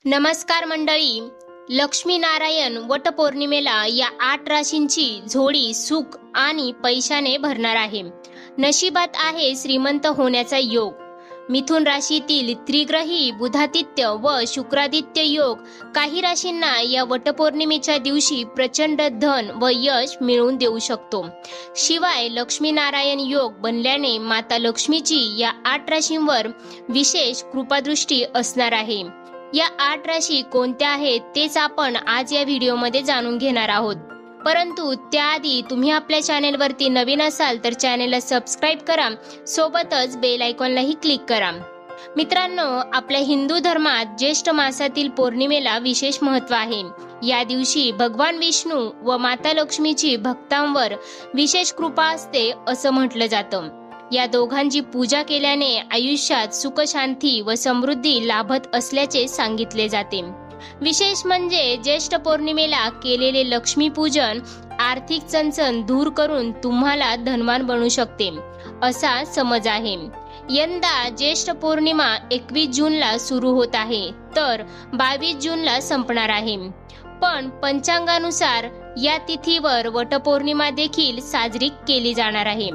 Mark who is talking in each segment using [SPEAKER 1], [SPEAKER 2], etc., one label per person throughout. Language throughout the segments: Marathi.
[SPEAKER 1] नमस्कार मंडळी. लक्ष्मीनारायण वटपौर्णिमेला या 8 राशींची झोळी सुख आणि पैशाने भरणार आहे. नशिबात आहे श्रीमंत होण्याचा योग. मिथुन राशीतील त्रिग्रही बुधादित्य व शुक्रादित्य योग काही राशींना या वटपौर्णिमेच्या दिवशी प्रचंड धन व यश मिळवून देऊ शकतो. शिवाय लक्ष्मीनारायण योग बनल्याने माता लक्ष्मीची या 8 राशींवर विशेष कृपादृष्टी असणार आहे. या 8 राशी कोणत्या आहेत तेच आपण आज या व्हिडिओमध्ये जाणून घेणार आहोत. परंतु त्याआधी तुम्ही आपल्या चॅनेलवरती नवीन असाल तर चॅनेलला सबस्क्राईब करा, सोबतच बेल आयकॉनलाही क्लिक करा. मित्रांनो, आपल्या हिंदू धर्मात ज्येष्ठ मासातील पौर्णिमेला विशेष महत्त्व आहे. या दिवशी भगवान विष्णू व माता लक्ष्मीची भक्तांवर विशेष कृपा असते असं म्हटलं जातं. या दोघांची पूजा केल्याने आयुष्यात सुख, शांती व समृद्धी लाभत असल्याचे सांगितले जाते. विशेष म्हणजे ज्येष्ठ पौर्णिमेला केलेले लक्ष्मीपूजन आर्थिक चणचण दूर करून तुम्हाला धनवान बनवू शकते असा समज आहे. यंदा ज्येष्ठ पौर्णिमा 21 जूनला सुरू होत आहे तर 22 जूनला संपणार आहे. पण पंचांगानुसार या तिथीवर वटपौर्णिमा देखील साजरी केली जाणार आहे.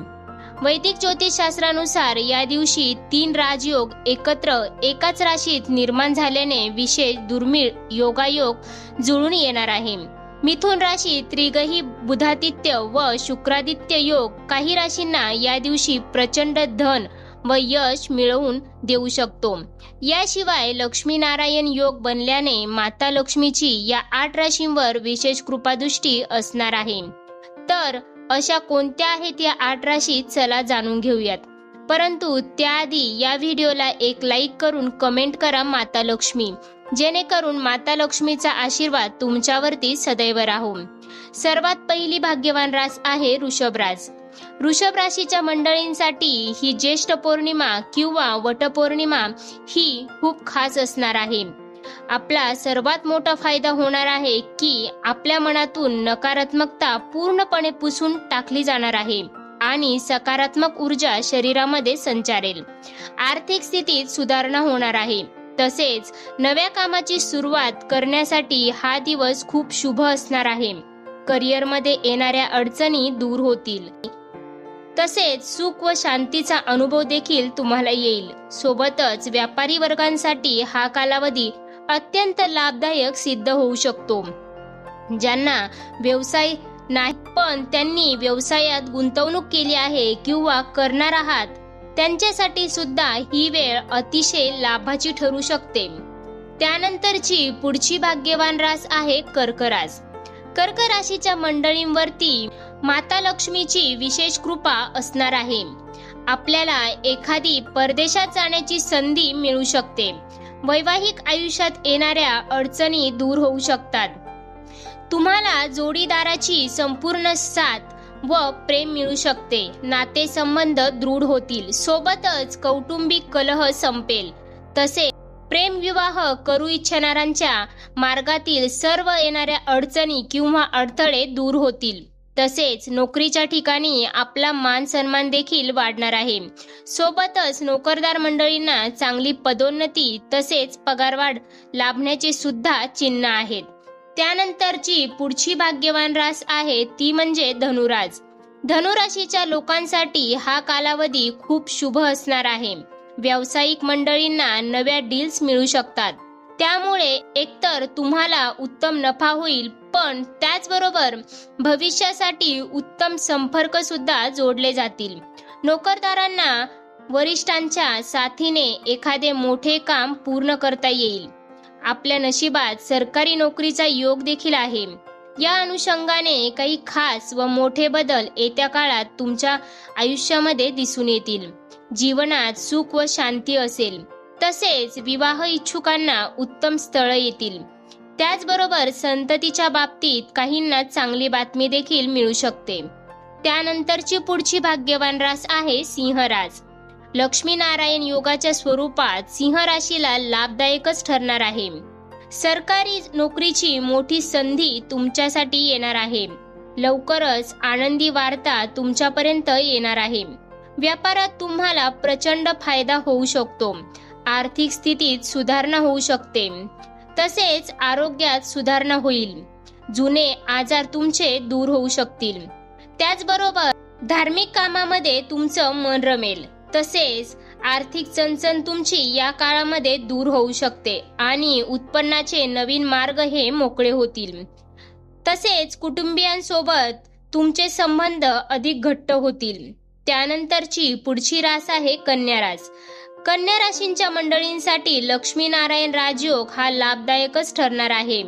[SPEAKER 1] वैदिक ज्योतिषशास्त्रानुसार या दिवशी 3 राजयोग एकत्र एकाच राशीत निर्माण झाल्याने विशेष दुर्मिळ योगायोग जुळून येणार आहे. मिथुन राशी त्रिग्रही बुधादित्य व शुक्रादित्य योग काही राशींना या दिवशी प्रचंड धन व यश मिळवून देऊ शकतो. याशिवाय लक्ष्मीनारायण योग बनल्याने माता लक्ष्मीची या 8 राशींवर विशेष कृपादृष्टी असणार आहे. तर अशा कोणत्या आहेत या 8 राशी चला जाणून घेऊयात. परंतु त्याआधी या व्हिडिओला एक लाईक करून कमेंट करा माता लक्ष्मी, जेणेकरून माता लक्ष्मीचा आशीर्वाद तुमच्यावरती सदैव राहू. सर्वात पहिली भाग्यवान रास आहे वृषभ रास. वृषभ राशीच्या मंडळींसाठी ही ज्येष्ठ पौर्णिमा किंवा वटपौर्णिमा ही खूप खास असणार आहे. आपला सर्वात मोठा फायदा होणार आहे की आपल्या मनातून नकारात्मकता पूर्णपणे पुसून टाकली जाणार आहे आणि सकारात्मक ऊर्जा शरीरामध्ये संचारेल. आर्थिक स्थितीत सुधारणा होणार आहे. तसेच नव्या कामाची सुरुवात करण्यासाठी हा दिवस खूप शुभ असणार आहे. करिअरमध्ये येणाऱ्या अडचणी दूर होतील. तसेच सुख व शांतीचा अनुभव देखील तुम्हाला येईल. सोबतच व्यापारी वर्गांसाठी हा कालावधी अत्यंत लाभदायक सिद्ध होऊ शकतो. ज्यांना व्यवसाय नाही पण त्यांनी व्यवसायात गुंतवणूक केली आहे किंवा करणार आहात त्यांच्यासाठी सुद्धा ही वेळ अतिशय लाभाची ठरू शकते. त्यानंतरची पुढची भाग्यवान रास आहे कर्क रास. कर्क राशीच्या मंडळींवरती माता लक्ष्मीची विशेष कृपा असणार आहे. आपल्याला एखादी परदेशात जाण्याची संधी मिळू शकते. वैवाहिक आयुष्यात येणाऱ्या अडचणी दूर होऊ शकतात. तुम्हाला जोडीदाराची संपूर्ण साथ व प्रेम मिळू शकते. नातेसंबंध दृढ होतील. सोबतच कौटुंबिक कलह संपेल. तसे प्रेम विवाह करू इच्छिणाऱ्यांच्या मार्गातील सर्व येणाऱ्या अडचणी किंवा अडथळे दूर होतील. तसेच नोकरीच्या ठिकाणी आपला मान सन्मान देखील वाढणार आहे. सोबतच नोकरदार मंडळींना चांगली पदोन्नती तसेच पगारवाढ लाभण्याचे सुद्धा चिन्ह आहेत. त्यानंतरची पुढची भाग्यवान रास आहे ती म्हणजे धनुरास. धनुराशीच्या लोकांसाठी हा कालावधी खूप शुभ असणार आहे. व्यावसायिक मंडळींना नव्या डील्स मिळू शकतात. त्यामुळे एकतर तुम्हाला उत्तम नफा होईल, पण त्याचबरोबर भविष्यासाठी उत्तम संपर्क सुद्धा जोडले जातील. नोकरदारांना वरिष्ठांच्या साथीने एखादे मोठे काम पूर्ण करता येईल. आपल्या नशिबात सरकारी नोकरीचा योग देखील आहे. या अनुषंगाने काही खास व मोठे बदल येत्या काळात तुमच्या आयुष्यामध्ये दिसून येतील. जीवनात सुख व शांती असेल. तसेच विवाह इच्छुकांना उत्तम स्थळ येतील. त्याचबरोबर संततीच्या बाबतीत काहींना चांगली बातमी देखील मिळू शकते. त्यानंतरची पुढची भाग्यवान रास आहे सिंह रास. लक्ष्मीनारायण योगाच्या स्वरूपात सिंह राशीला लाभदायकच ठरणार आहे. सरकारी नोकरीची मोठी संधी तुमच्यासाठी येणार आहे. लवकरच आनंदी वार्ता तुमच्यापर्यंत येणार आहे. व्यापारात तुम्हाला प्रचंड फायदा होऊ शकतो. आर्थिक स्थितीत सुधारणा होऊ शकते. तसेच आरोग्यात सुधारणा होईल. जुने आजार तुमचे दूर होऊ शकतील. त्याचबरोबर धार्मिक कामामध्ये तुमचं मन रमेल. तसेच आर्थिक चणचण तुमची या काळामध्ये दूर होऊ शकते आणि उत्पन्नाचे नवीन मार्ग हे मोकळे होतील. तसेच कुटुंबियांसोबत तुमचे संबंध अधिक घट्ट होतील. त्यानंतरची पुढची रास आहे कन्या रास. कन्या राशींच्या मंडळींसाठी लक्ष्मीनारायण राजयोग हा लाभदायकच ठरणार आहे.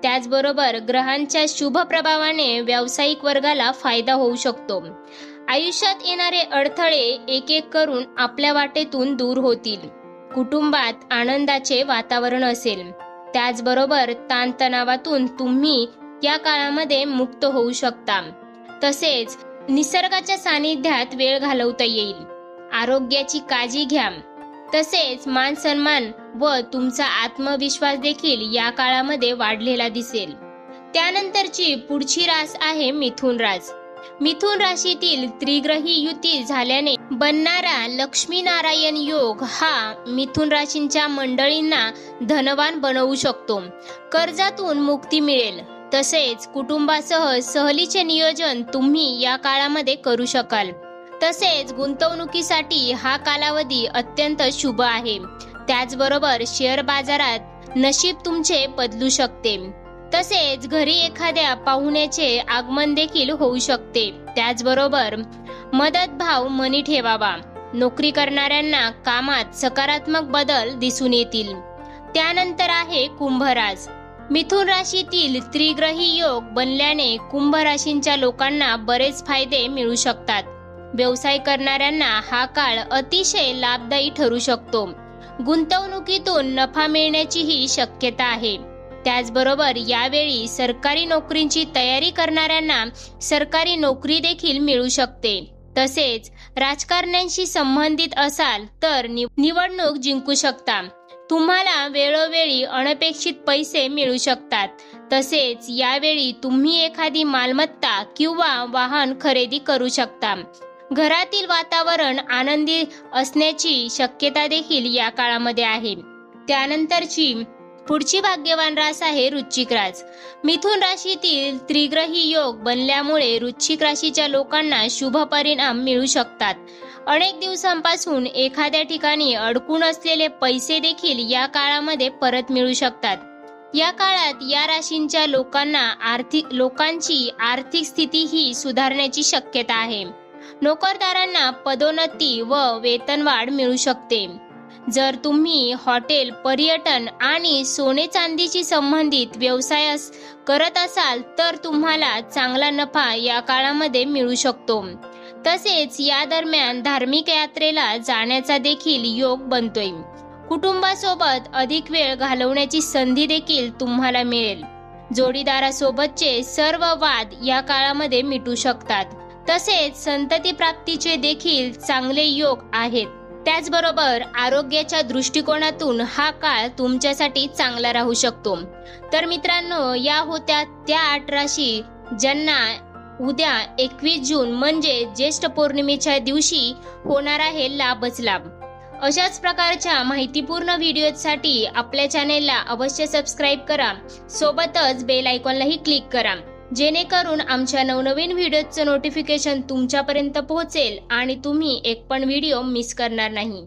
[SPEAKER 1] त्याचबरोबर ग्रहांच्या शुभ प्रभावाने व्यावसायिक वर्गाला फायदा होऊ शकतो. आयुष्यात येणारे अडथळे एक एक करून आपल्या वाटेतून दूर होतील. कुटुंबात आनंदाचे वातावरण असेल. त्याचबरोबर ताणतणावातून तुम्ही या काळामध्ये मुक्त होऊ शकता. तसेच निसर्गाच्या सानिध्यात वेळ घालवता येईल. आरोग्याची काळजी घ्या. तसेच मान सन्मान व तुमचा आत्मविश्वास देखील या काळामध्ये वाढलेला दिसेल. त्यानंतरची पुढची रास आहे मिथुन रास. मिथुन राशीतील त्रिग्रही युती झाल्याने बनणारा लक्ष्मीनारायण योग हा मिथुन राशींच्या मंडळींना धनवान बनवू शकतो. कर्जातून मुक्ती मिळेल. तसेच कुटुंबासह सहलीचे नियोजन तुम्ही या काळामध्ये करू शकाल. तसेच गुंतवणुकीसाठी हा कालावधी अत्यंत शुभ आहे. त्याचबरोबर शेअर बाजारात नशीब तुमचे बदलू शकते. तसेच घरी एखाद्या पाहुण्याचे आगमन देखील होऊ शकते. त्याचबरोबर मदत भाव मनी ठेवावा. नोकरी करणाऱ्यांना कामात सकारात्मक बदल दिसून येतील. त्यानंतर आहे कुंभ रास. मिथुन राशीतील त्रिग्रही योग बनल्याने कुंभ राशींच्या लोकांना बरेच फायदे मिळू शकतात. व्यवसाय करणाऱ्यांना हा काळ अतिशय लाभदायी ठरू शकतो. गुंतवणुकीतून नफा मिळण्याचीही शक्यता आहे. त्याचबरोबर यावेळी सरकारी नोकरीची तयारी करणाऱ्यांना सरकारी नोकरी देखील मिळू शकते. तसेच राजकारण्यांशी संबंधित असाल तर निवडणूक जिंकू शकता. तुम्हाला वेळोवेळी अनपेक्षित पैसे मिळू शकतात. तसेच यावेळी तुम्ही एखादी मालमत्ता किंवा वाहन खरेदी करू शकता. घरातील वातावरण आनंदी असण्याची शक्यता देखील या काळामध्ये आहे. त्यानंतरची पुढची भाग्यवान रास आहे वृश्चिक रास. मिथुन राशीतील त्रिग्रही योग बनल्यामुळे वृश्चिक राशीच्या लोकांना शुभ परिणाम मिळू शकतात. अनेक दिवसांपासून एखाद्या ठिकाणी अडकून असलेले पैसे देखील या काळामध्ये परत मिळू शकतात. या काळात या राशींच्या लोकांची आर्थिक स्थिती ही सुधारण्याची शक्यता आहे. नोकरदारांना पदोन्नती व वेतनवाढ मिळू शकते. जर तुम्ही हॉटेल, पर्यटन आणि सोने चांदीशी संबंधित व्यवसाय करत असाल तर तुम्हाला चांगला नफा या काळामध्ये मिळू शकतो. तसेच या दरम्यान धार्मिक यात्रेला जाण्याचा देखील योग बनतोय. कुटुंबासोबत अधिक वेळ घालवण्याची संधी देखील तुम्हाला मिळेल. जोडीदारासोबतचे सर्व वाद या काळामध्ये मिटू शकतात. तसेच संतती प्राप्तीचे देखील चांगले योग आहेत. त्याचबरोबर आरोग्याच्या दृष्टिकोनातून हा काळ तुमच्यासाठी चांगला राहू शकतो. तर मित्रांनो, या होत्या त्या 8 राशी ज्यांना उद्या 21 जून म्हणजे ज्येष्ठ पौर्णिमेच्या दिवशी होणार आहे लाभच लाभ. अशाच प्रकारच्या माहितीपूर्ण व्हिडिओसाठी आपल्या चॅनेलला अवश्य सबस्क्राईब करा. सोबतच बेल आयकॉनलाही क्लिक करा, जेणेकरून आमच्या नवनवीन व्हिडिओचं नोटिफिकेशन तुमच्यापर्यंत पोहोचेल आणि तुम्ही एक पण व्हिडिओ मिस करणार नाही.